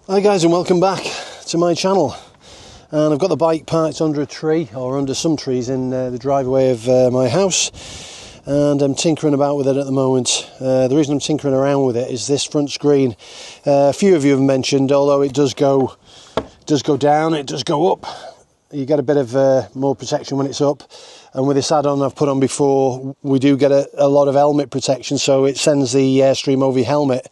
Hi guys, and welcome back to my channel. And I've got the bike parked under a tree, or under some trees in the driveway of my house, and I'm tinkering about with it at the moment. The reason I'm tinkering around with it is this front screen. A few of you have mentioned, although it does go down, it does go up. You get a bit of more protection when it's up, and with this add-on I've put on before, we do get a lot of helmet protection, so it sends the airstream over your helmet.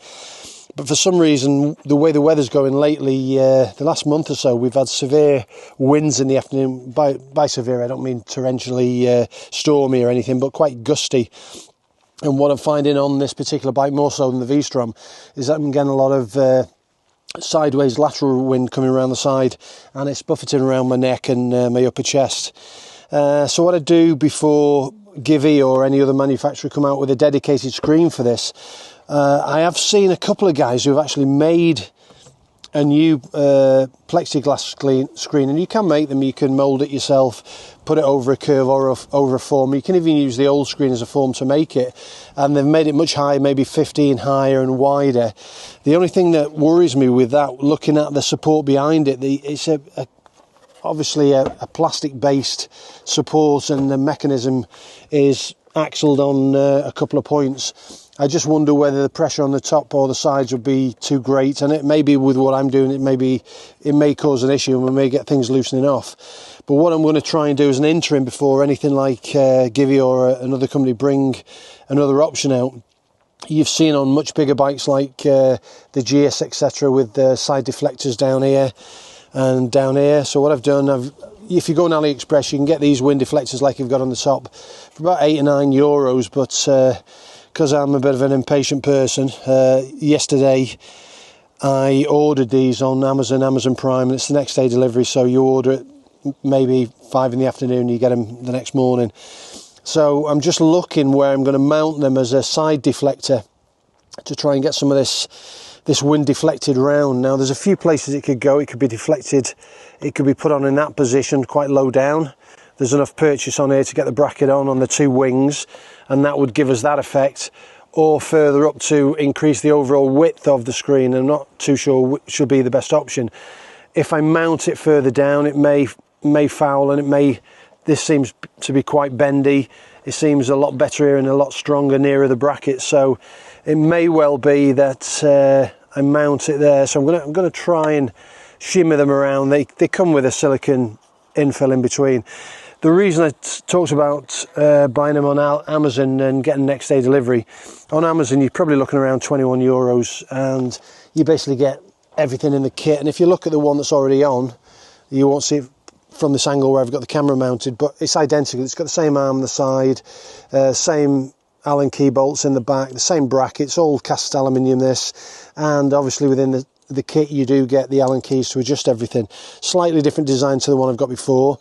But for some reason, the way the weather's going lately, the last month or so, we've had severe winds in the afternoon. By severe, I don't mean torrentially stormy or anything, but quite gusty. And what I'm finding on this particular bike, more so than the V-Strom, is that I'm getting a lot of sideways lateral wind coming around the side, and it's buffeting around my neck and my upper chest. So what I do before Givy or any other manufacturer come out with a dedicated screen for this, I have seen a couple of guys who have actually made a new plexiglass screen, and you can make them, you can mould it yourself, put it over a curve or over a form. You can even use the old screen as a form to make it, and they've made it much higher, maybe 15 higher and wider. The only thing that worries me with that, looking at the support behind it, it's obviously a plastic based support, and the mechanism is axled on a couple of points. I just wonder whether the pressure on the top or the sides would be too great, and it may be with what I'm doing, it may cause an issue and we may get things loosening off. But what I'm going to try and do as an interim before anything like Givy or another company bring another option out, you've seen on much bigger bikes like the GS etc. with side deflectors down here and down here. So what I've done, if you go on AliExpress, you can get these wind deflectors like you've got on the top for about €8 or €9, but because I'm a bit of an impatient person, yesterday I ordered these on Amazon Prime, and it's the next day delivery, so you order it maybe 5 in the afternoon, you get them the next morning. So I'm just looking where I'm going to mount them as a side deflector to try and get some of this wind deflected round. Now there's a few places it could go. It could be deflected, it could be put on in that position quite low down. There's enough purchase on here to get the bracket on the two wings, and that would give us that effect, or further up to increase the overall width of the screen. I'm not too sure which should be the best option. If I mount it further down, it may foul, and this seems to be quite bendy. It seems a lot better here and a lot stronger nearer the bracket, so it may well be that I mount it there. So I'm going to try and shimmer them around. They come with a silicone infill in between. The reason I talked about buying them on Amazon and getting next day delivery, on Amazon you're probably looking around €21, and you basically get everything in the kit. And if you look at the one that's already on, you won't see it from this angle where I've got the camera mounted, but it's identical. It's got the same arm on the side, same Allen key bolts in the back, the same brackets, all cast aluminium this, and obviously within the kit you do get the Allen keys to adjust everything. Slightly different design to the one I've got before.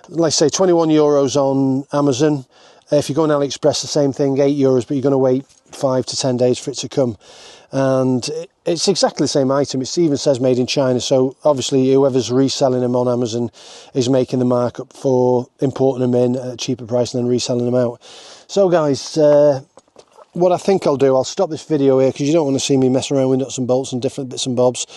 Like I say, €21 on Amazon. If you go on AliExpress, the same thing, €8, but you're going to wait 5 to 10 days for it to come. And it's exactly the same item. It even says made in China, so obviously whoever's reselling them on Amazon is making the markup for importing them in at a cheaper price and then reselling them out. So guys, what I think I'll do, I'll stop this video here because you don't want to see me mess around with nuts and bolts and different bits and bobs,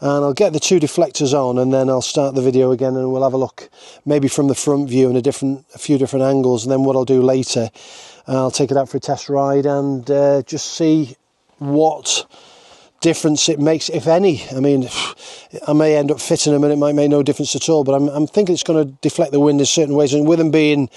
and I'll get the two deflectors on, and then I'll start the video again, and we'll have a look maybe from the front view and a few different angles. And then what I'll do later, I'll take it out for a test ride and just see what difference it makes, if any. I mean, I may end up fitting them and it might make no difference at all, but I'm thinking it's going to deflect the wind in certain ways, and with them being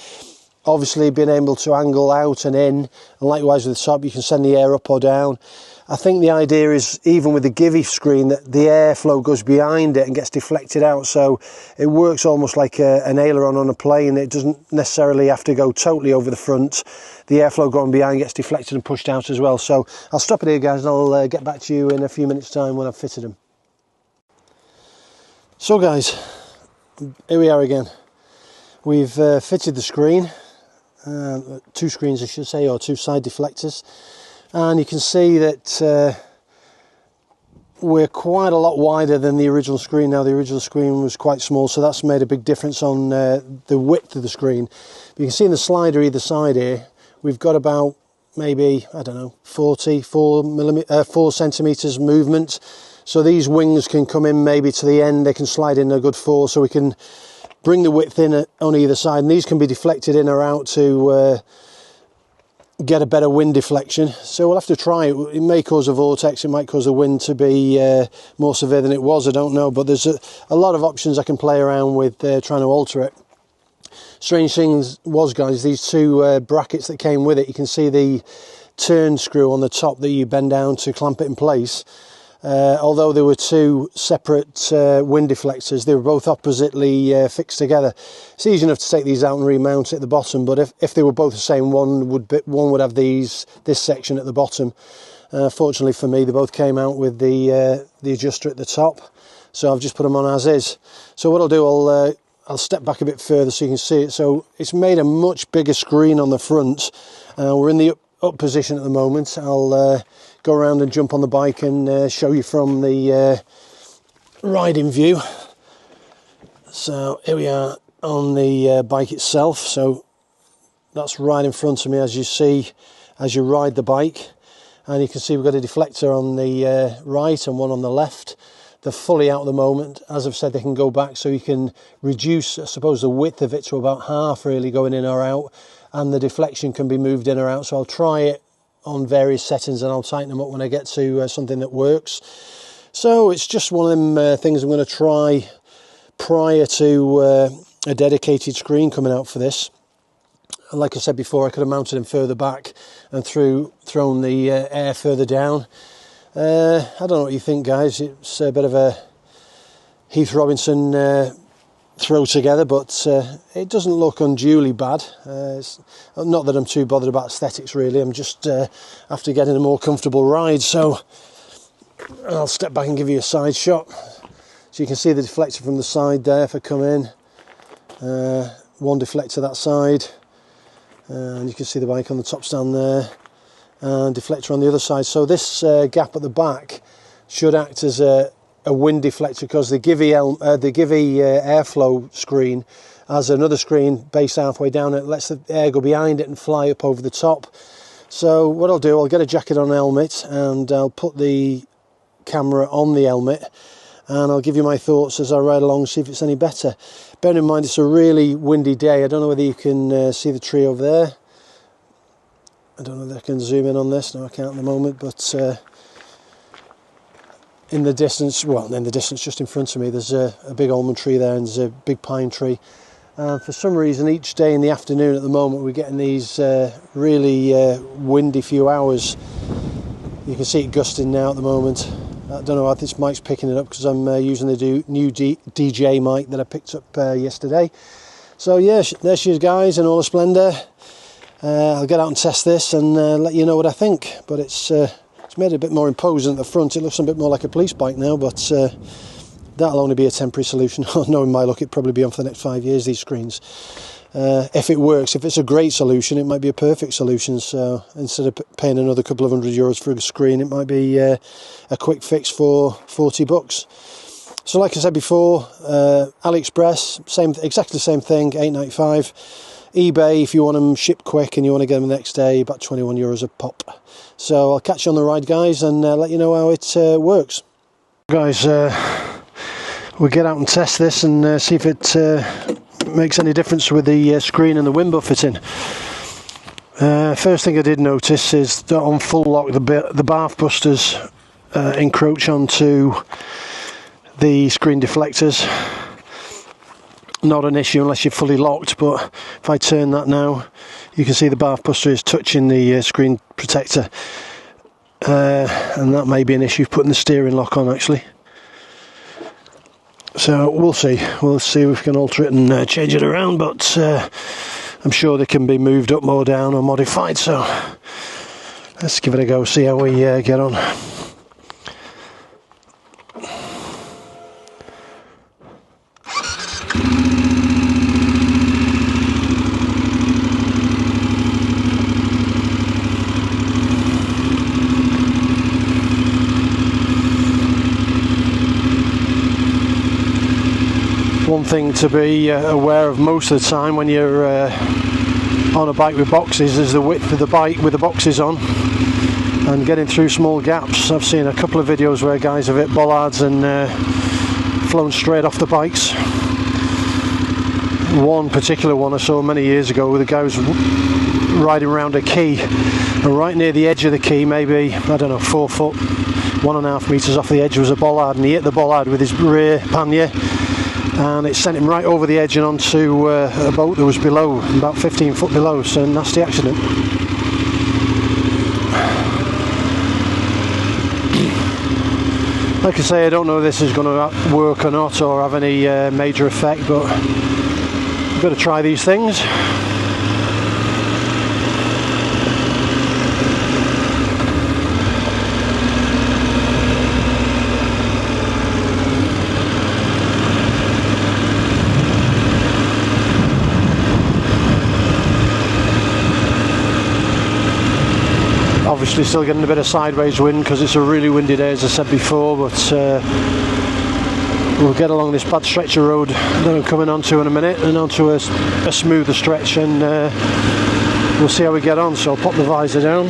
obviously being able to angle out and in, and likewise with the top you can send the air up or down. I think the idea is, even with the Givy screen, that the airflow goes behind it and gets deflected out, so it works almost like an aileron on a plane. It doesn't necessarily have to go totally over the front. The airflow going behind gets deflected and pushed out as well. So I'll stop it here guys, and I'll get back to you in a few minutes time when I've fitted them. So guys, here we are again. We've fitted the screen. Two screens I should say, or two side deflectors, and you can see that we're quite a lot wider than the original screen. Now the original screen was quite small, so that's made a big difference on the width of the screen. But you can see in the slider either side here we've got about maybe, I don't know, 4 centimeters movement. So these wings can come in maybe to the end, they can slide in a good 4, so we can bring the width in on either side, and these can be deflected in or out to get a better wind deflection. So we'll have to try it. It may cause a vortex, it might cause the wind to be more severe than it was, I don't know, but there's a lot of options I can play around with trying to alter it. Strange things was, guys, these two brackets that came with it, you can see the turn screw on the top that you bend down to clamp it in place. Although there were two separate wind deflectors, they were both oppositely fixed together. It's easy enough to take these out and remount it at the bottom, but if they were both the same, one would have this section at the bottom. Fortunately for me, they both came out with the adjuster at the top, so I've just put them on as is. So what I'll do, I'll step back a bit further so you can see it. So it's made a much bigger screen on the front. We're in the up position at the moment. I'll go around and jump on the bike and show you from the riding view. So here we are on the bike itself. So that's right in front of me, as you see as you ride the bike, and you can see we've got a deflector on the right and one on the left. They're fully out at the moment. As I've said, they can go back, so you can reduce, I suppose, the width of it to about half, really, going in or out, and the deflection can be moved in or out. So I'll try it on various settings and I'll tighten them up when I get to something that works. So it's just one of them things I'm going to try prior to a dedicated screen coming out for this. Like I said before, I could have mounted them further back and thrown the air further down. I don't know what you think, guys. It's a bit of a Heath Robinson throw together, but it doesn't look unduly bad. It's not that I'm too bothered about aesthetics, really. I'm just after getting a more comfortable ride. So I'll step back and give you a side shot, so you can see the deflector from the side there. If I come in, one deflector that side, and you can see the bike on the top stand there, and deflector on the other side. So this gap at the back should act as a wind deflector, because the Givey airflow screen has another screen based halfway down. It lets the air go behind it and fly up over the top. So what I'll do, I'll get a jacket on a helmet and I'll put the camera on the helmet, and I'll give you my thoughts as I ride along, see if it's any better. Bear in mind, it's a really windy day. I don't know whether you can see the tree over there. I don't know if I can zoom in on this. No, I can't at the moment, but in the distance, just in front of me, there's a big almond tree there, and there's a big pine tree. For some reason, each day in the afternoon at the moment, we're getting these really windy few hours. You can see it gusting now at the moment. I don't know if this mic's picking it up, because I'm using the new DJ mic that I picked up yesterday. So yeah, there she is, guys, in all her splendour. I'll get out and test this and let you know what I think. But it's made it a bit more imposing at the front. It looks a bit more like a police bike now, but that'll only be a temporary solution. Knowing my luck, it'll probably be on for the next 5 years, these screens. If it works, if it's a great solution, it might be a perfect solution. So instead of paying another couple of €100 for a screen, it might be a quick fix for $40. So like I said before, AliExpress, exactly the same thing, $8.95. eBay, if you want them shipped quick and you want to get them the next day, about €21 a pop. So I'll catch you on the ride, guys, and let you know how it works. Guys, we'll get out and test this and see if it makes any difference with the screen and the wind buffeting. First thing I did notice is that on full lock, the bath busters encroach onto the screen deflectors. Not an issue unless you're fully locked, but if I turn that now, you can see the bath buster is touching the screen protector, and that may be an issue putting the steering lock on, actually. So we'll see if we can alter it and change it around, but I'm sure they can be moved up, more down, or modified. So let's give it a go, see how we get on. One thing to be aware of most of the time when you're on a bike with boxes is the width of the bike with the boxes on. and getting through small gaps. I've seen a couple of videos where guys have hit bollards and flown straight off the bikes. One particular one I saw many years ago where the guy was riding around a quay, and right near the edge of the quay, maybe, I don't know, 4 foot, 1.5 meters off the edge was a bollard, and he hit the bollard with his rear pannier, and it sent him right over the edge and onto a boat that was below, about 15 foot below. So a nasty accident. Like I say, I don't know if this is going to work or not, or have any major effect, but I've got to try these things. Obviously still getting a bit of sideways wind because it's a really windy day, as I said before, but we'll get along this bad stretch of road that I'm coming onto in a minute and onto a smoother stretch, and we'll see how we get on. So I'll pop the visor down.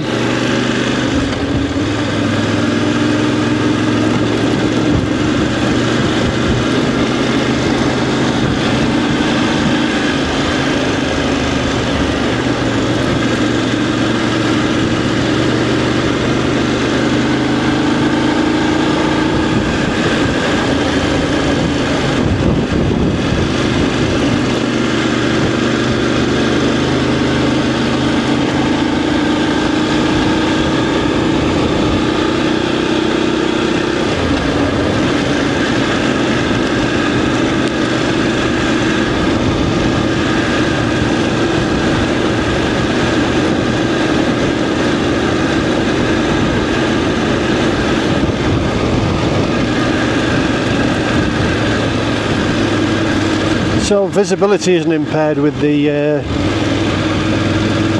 So visibility isn't impaired with the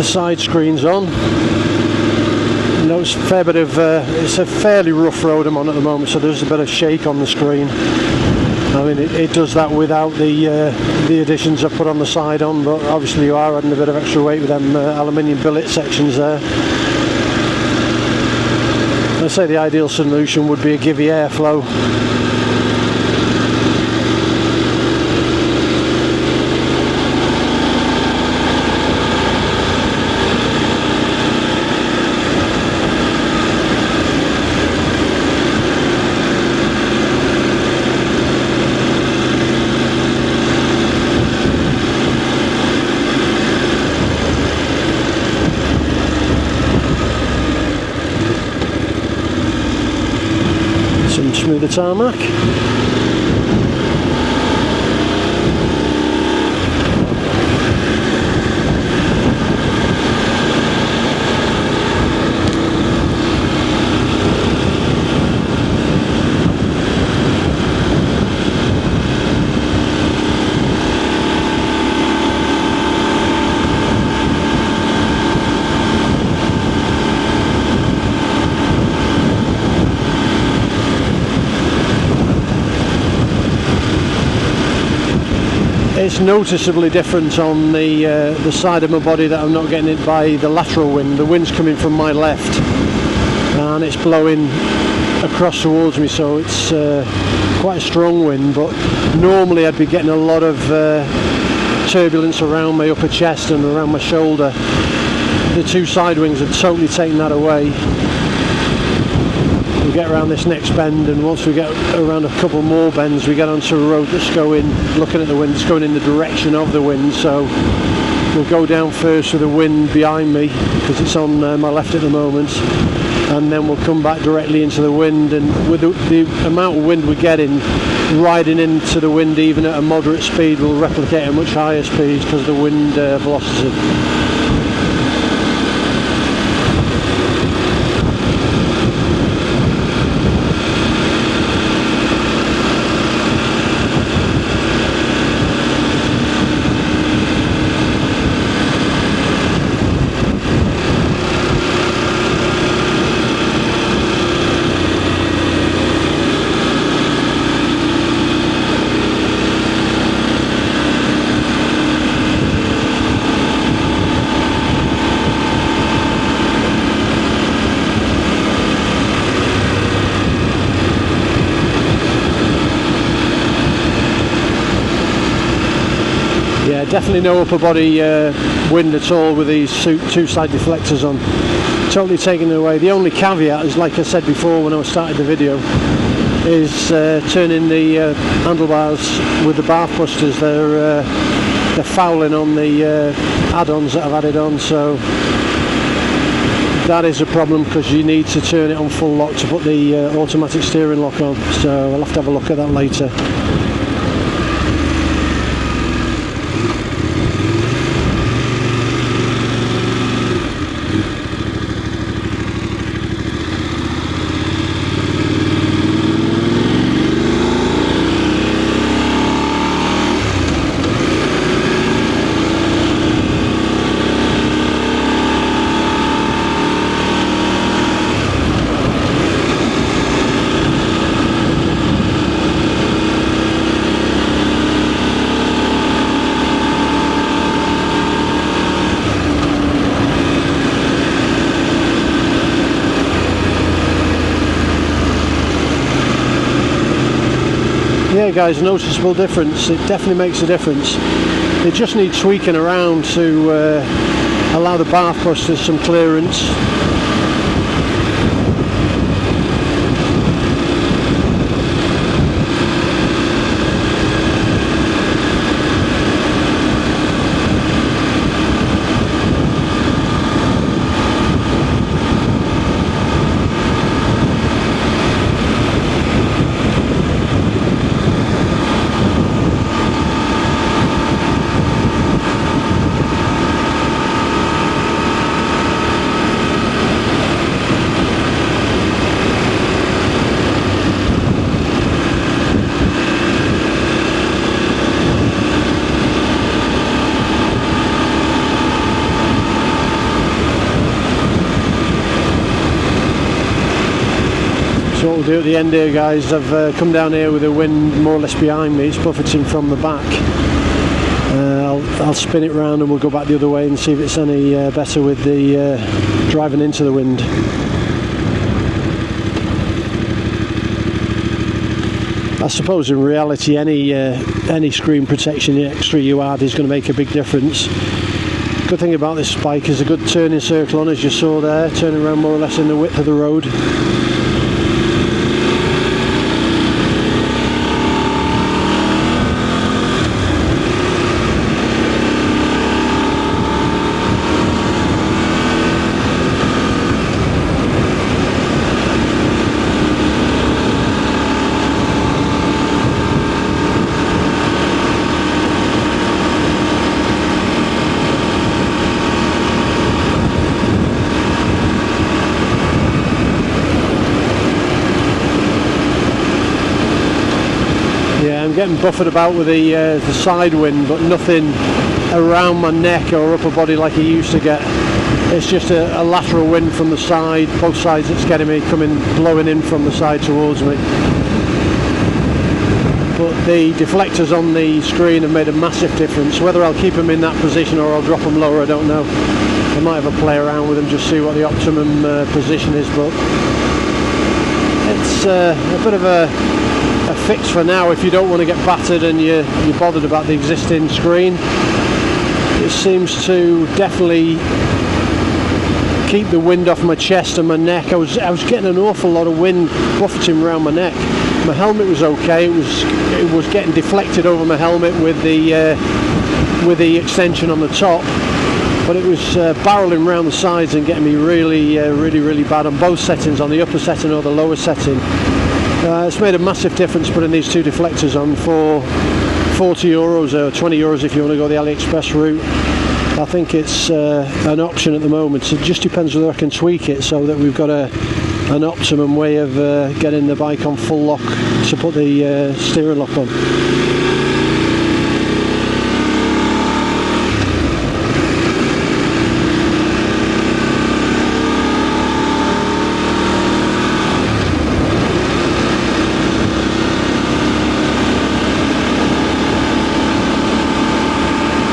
side screens on. You know, it's a fair bit of it's a fairly rough road I'm on at the moment, so there's a bit of shake on the screen. I mean, it does that without the additions I put on the side on, but obviously you are adding a bit of extra weight with them aluminium billet sections there. I'd say the ideal solution would be a give you airflow. Smoother tarmac. It's noticeably different on the side of my body that I'm not getting it by the lateral wind. The wind's coming from my left and it's blowing across towards me, so it's quite a strong wind, but normally I'd be getting a lot of turbulence around my upper chest and around my shoulder. The two side wings have totally taken that away. We get around this next bend, and once we get around a couple more bends we get onto a road that's going, looking at the wind, it's going in the direction of the wind, so we'll go down first with the wind behind me because it's on my left at the moment, and then we'll come back directly into the wind, and with the amount of wind we're getting, riding into the wind even at a moderate speed will replicate at much higher speeds because of the wind velocity. Yeah, definitely no upper body wind at all with these two side deflectors on. Totally taking it away. The only caveat is, like I said before when I started the video, is turning the handlebars with the bath busters. They're fouling on the add-ons that I've added on, so that is a problem because you need to turn it on full lock to put the automatic steering lock on, so I'll have to have a look at that later. Yeah guys, noticeable difference. It definitely makes a difference. It just needs tweaking around to allow the bath busters some clearance. So what we'll do at the end here guys, I've come down here with the wind more or less behind me, it's buffeting from the back. I'll spin it round and we'll go back the other way and see if it's any better with the driving into the wind. I suppose in reality any screen protection extra you add is going to make a big difference. Good thing about this bike is a good turning circle on, as you saw there, turning around more or less in the width of the road. Getting buffered about with the side wind, but nothing around my neck or upper body like I used to get. It's just a lateral wind from the side, both sides that's getting me, blowing in from the side towards me. But the deflectors on the screen have made a massive difference. Whether I'll keep them in that position or I'll drop them lower, I don't know. I might have a play around with them, just see what the optimum position is, but it's a bit of a fix for now if you don't want to get battered and you're bothered about the existing screen. It seems to definitely keep the wind off my chest and my neck. I was getting an awful lot of wind buffeting around my neck. My helmet was okay, it was getting deflected over my helmet with the extension on the top, but it was barreling around the sides and getting me really bad on both settings, on the upper setting or the lower setting. It's made a massive difference putting these two deflectors on for €40 or €20 if you want to go the AliExpress route. I think it's an option at the moment. It just depends whether I can tweak it so that we've got an optimum way of getting the bike on full lock to put the steering lock on.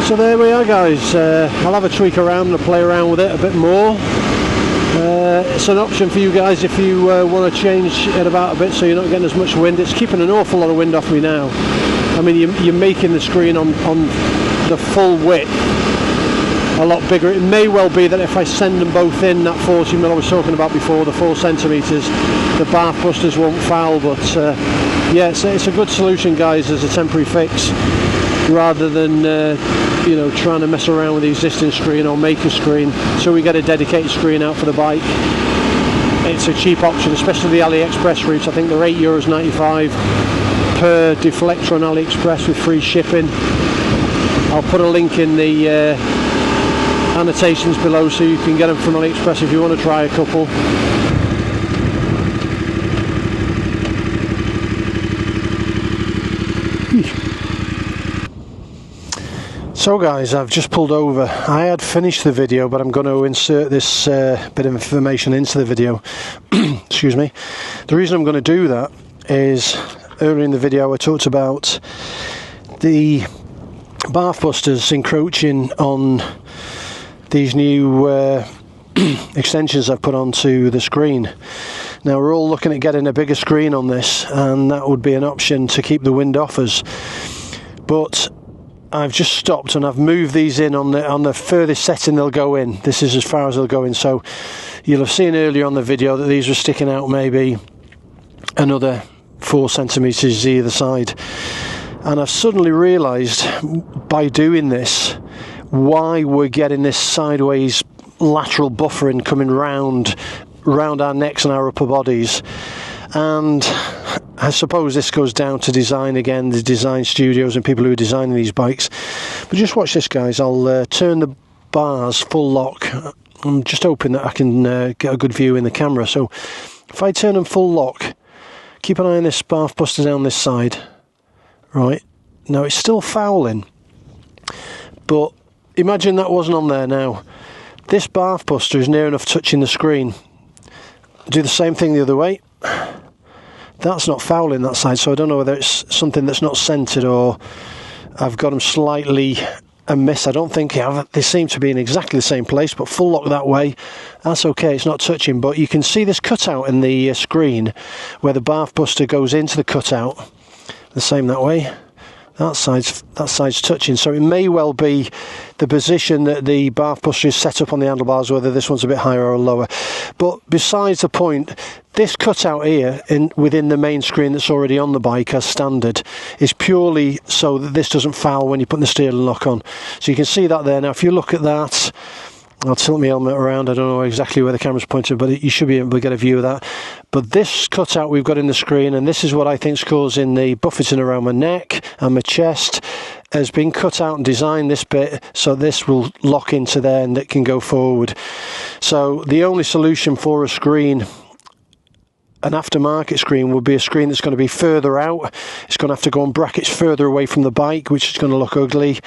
So there we are guys, I'll have a tweak around and play around with it a bit more. It's an option for you guys if you want to change it about a bit so you're not getting as much wind. It's keeping an awful lot of wind off me now. I mean, you're making the screen on the full width a lot bigger. It may well be that if I send them both in that 40mm I was talking about before, the 4 centimeters, the bath busters won't foul. But yeah, it's a good solution, guys, as a temporary fix, rather than you know, trying to mess around with the existing screen or make a screen. So we get a dedicated screen out for the bike. It's a cheap option, especially the AliExpress routes. I think they're €8.95 per deflector on AliExpress with free shipping. I'll put a link in the annotations below so you can get them from AliExpress if you want to try a couple. So guys, I've just pulled over. I had finished the video, but I'm going to insert this bit of information into the video. Excuse me. The reason I'm going to do that is earlier in the video I talked about the bath busters encroaching on these new extensions I've put onto the screen. Now we're all looking at getting a bigger screen on this, and that would be an option to keep the wind off us. But I've just stopped and I've moved these in on the furthest setting they'll go in. This is as far as they'll go in. So you'll have seen earlier on the video that these were sticking out maybe another 4 centimeters either side. And I've suddenly realised by doing this why we're getting this sideways lateral buffering coming round our necks and our upper bodies. And I suppose this goes down to design again, the design studios and people who are designing these bikes. But just watch this, guys. I'll turn the bars full lock. I'm just hoping that I can get a good view in the camera. So if I turn them full lock, keep an eye on this bath buster down this side. Right, now it's still fouling, but imagine that wasn't on there now. This bath buster is near enough touching the screen. Do the same thing the other way. That's not fouling that side, so I don't know whether it's something that's not centered or I've got them slightly amiss. I don't think they seem to be in exactly the same place, but full lock that way, that's okay, it's not touching. But you can see this cutout in the screen where the bath buster goes into the cutout. The same that way. That side's touching, so it may well be the position that the bath buster is set up on the handlebars, whether this one's a bit higher or lower. But besides the point, this cutout here within the main screen that's already on the bike as standard is purely so that this doesn't foul when you put the steering lock on. So you can see that there. Now if you look at that, I'll tilt my helmet around, I don't know exactly where the camera's pointed, but you should be able to get a view of that. But this cutout we've got in the screen, and this is what I think is causing the buffeting around my neck and my chest, has been cut out and designed this bit so this will lock into there and it can go forward. So the only solution for a screen, an aftermarket screen, would be a screen that's going to be further out. It's going to have to go on brackets further away from the bike, which is going to look ugly.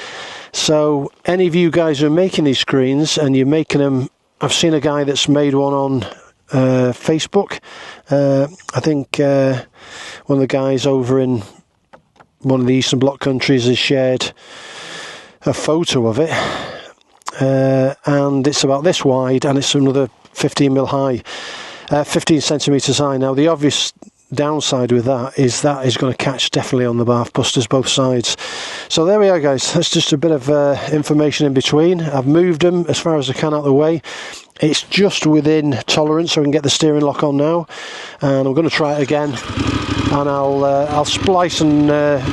So any of you guys who are making these screens and you're making them, I've seen a guy that's made one on Facebook. I think one of the guys over in one of the Eastern Bloc countries has shared a photo of it, and it's about this wide and it's another 15mm high, 15 centimeters high. Now the obvious downside with that is going to catch definitely on the bath busters both sides. So there we are, guys. That's just a bit of information in between. I've moved them as far as I can out of the way. It's just within tolerance, so we can get the steering lock on now, and I'm going to try it again, and I'll splice and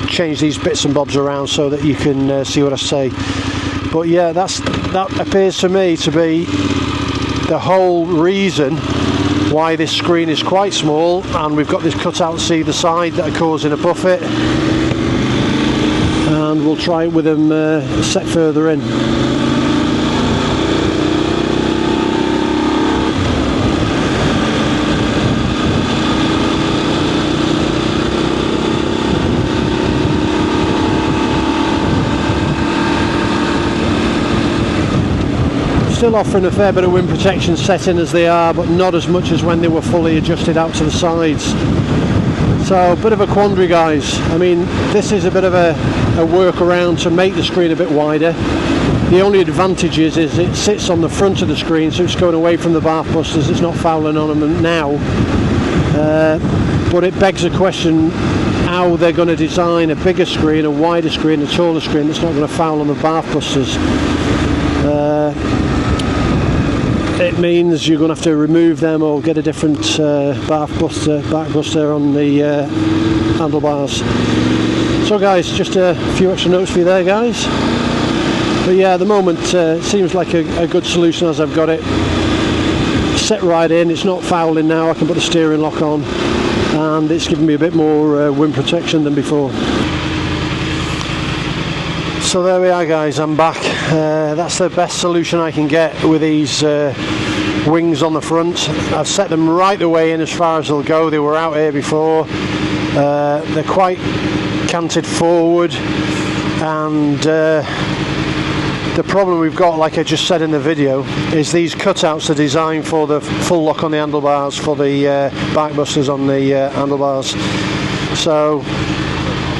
change these bits and bobs around so that you can see what I say. But yeah, that appears to me to be the whole reason why this screen is quite small, and we've got this cutout to either side that are causing a buffet, and we'll try it with them set further in. Still offering a fair bit of wind protection set in as they are, but not as much as when they were fully adjusted out to the sides. So a bit of a quandary, guys. I mean, this is a bit of a workaround to make the screen a bit wider. The only advantage is it sits on the front of the screen, so it's going away from the bath busters, it's not fouling on them now. But it begs the question, how they're going to design a bigger screen, a wider screen, a taller screen that's not going to foul on the bath busters. It means you're going to have to remove them or get a different back buster on the handlebars. So guys, just a few extra notes for you there, guys. But yeah, at the moment it seems like a good solution as I've got it set right in. It's not fouling now. I can put the steering lock on, and it's giving me a bit more wind protection than before. So there we are, guys, I'm back. That's the best solution I can get with these wings on the front. I've set them right the way in as far as they'll go. They were out here before. They're quite canted forward, and the problem we've got, like I just said in the video, is these cutouts are designed for the full lock on the handlebars, for the back busters on the handlebars. So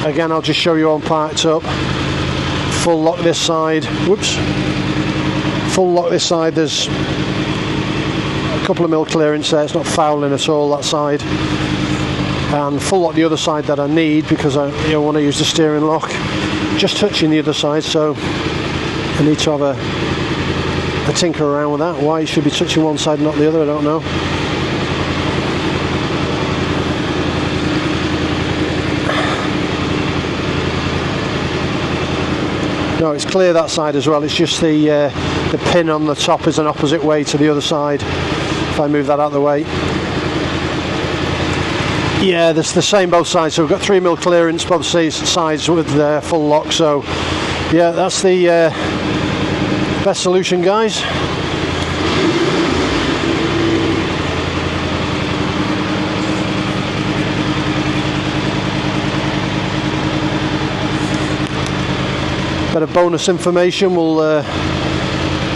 again, I'll just show you on parked up. Full lock this side, whoops, full lock this side. There's a couple of mil clearance there, it's not fouling at all, that side. And full lock the other side that I need, because I want to use the steering lock. Just touching the other side, so I need to have a tinker around with that. Why it should be touching one side and not the other, I don't know. No, it's clear that side as well. It's just the pin on the top is an opposite way to the other side. If I move that out of the way. Yeah, there's the same both sides. So we've got 3 mil clearance both sides with full lock. So yeah, that's the best solution, guys. Bit of bonus information, we'll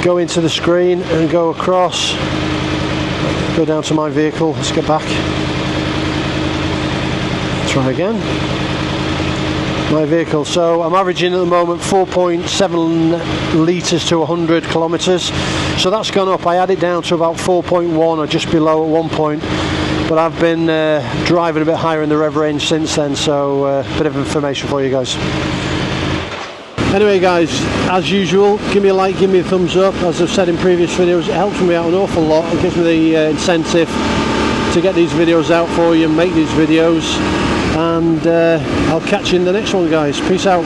go into the screen and go across, go down to my vehicle. Let's get back, try again. My vehicle, so I'm averaging at the moment 4.7 litres to 100 kilometres, so that's gone up. I had it down to about 4.1 or just below at one point, but I've been driving a bit higher in the rev range since then, so a bit of information for you guys. Anyway guys, as usual, give me a like, give me a thumbs up. As I've said in previous videos, it helps me out an awful lot. It gives me the incentive to get these videos out for you and make these videos. And I'll catch you in the next one, guys. Peace out.